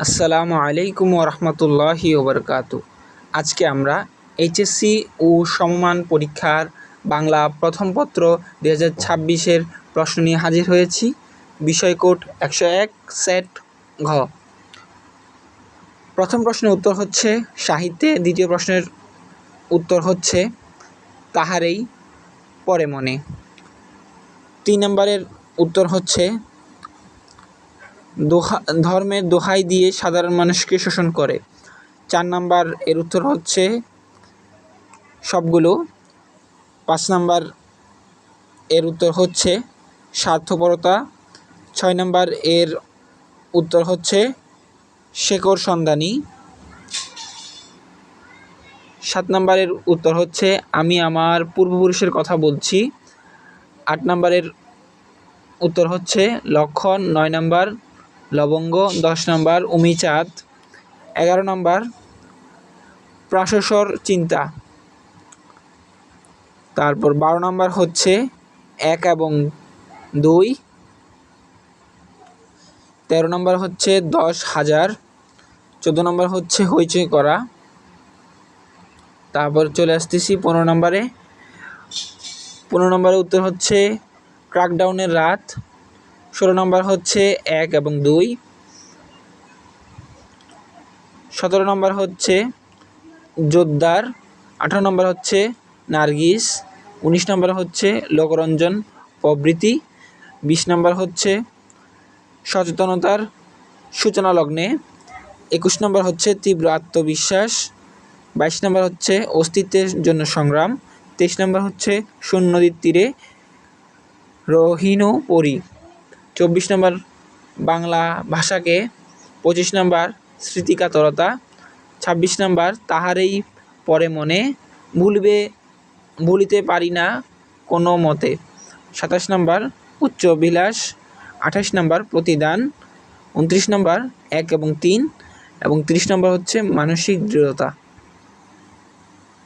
আসসালামু আলাইকুম ওরহমতুল্লাহি ওবরকাতু। আজকে আমরা এইচএসসি ও সমমান পরীক্ষার বাংলা প্রথম পত্র 2026-এর প্রশ্ন নিয়ে হাজির হয়েছি। বিষয় কোড 101 সেট ঘ। প্রথম প্রশ্নের উত্তর হচ্ছে সাহিত্যে, দ্বিতীয় প্রশ্নের উত্তর হচ্ছে তাহারেই পরে মনে। 3 নম্বরের উত্তর হচ্ছে ধর্মের দোহাই দিয়ে সাধারণ মানুষকে শোষণ করে। 4 নাম্বার এর উত্তর হচ্ছে সবগুলো। 5 নাম্বার এর উত্তর হচ্ছে স্বার্থপরতা। 6 নাম্বার এর উত্তর হচ্ছে শেকড় সন্ধানী। 7 নাম্বারের উত্তর হচ্ছে আমি আমার পূর্বপুরুষের কথা বলছি। 8 নাম্বারের উত্তর হচ্ছে লক্ষণ। 9 নাম্বার লবঙ্গ। 10 নাম্বার উমিচাঁদ। 11 নাম্বার প্রাসসর চিন্তা। তারপর 12 নাম্বার হচ্ছে 1 এবং 2। 13 নাম্বার হচ্ছে 10,000। 14 নাম্বার হচ্ছে হইচই করা। তারপর চলে আসতেছি 15 নাম্বারে। 15 নাম্বারের উত্তর হচ্ছে ক্র্যাকডাউনের রাত। 16 নাম্বার হচ্ছে 1 এবং 2। 17 নাম্বার হচ্ছে জোরদার। 18 নাম্বার হচ্ছে নার্গিস। 19 নাম্বার হচ্ছে লোকরঞ্জন প্রভৃতি। 20 নাম্বার হচ্ছে সচেতনতার সূচনা লগ্নে। 21 নম্বর হচ্ছে তীব্র আত্মবিশ্বাস। 22 নম্বর হচ্ছে অস্তিত্বের জন্য সংগ্রাম। 23 নম্বর হচ্ছে শূন্য নদীর তীরে রহিনু পরি। 24 নম্বর বাংলা ভাষাকে। 25 নম্বর স্মৃতিকাতরতা। 26 নম্বর তাহারেই পরে মনে, ভুলিতে পারি না কোনো মতে। 27 নম্বর উচ্চ অভিলাষ। 28 নম্বর প্রতিদান। 29 নম্বর 1 এবং 3 এবং 30 নম্বর হচ্ছে মানসিক দৃঢ়তা।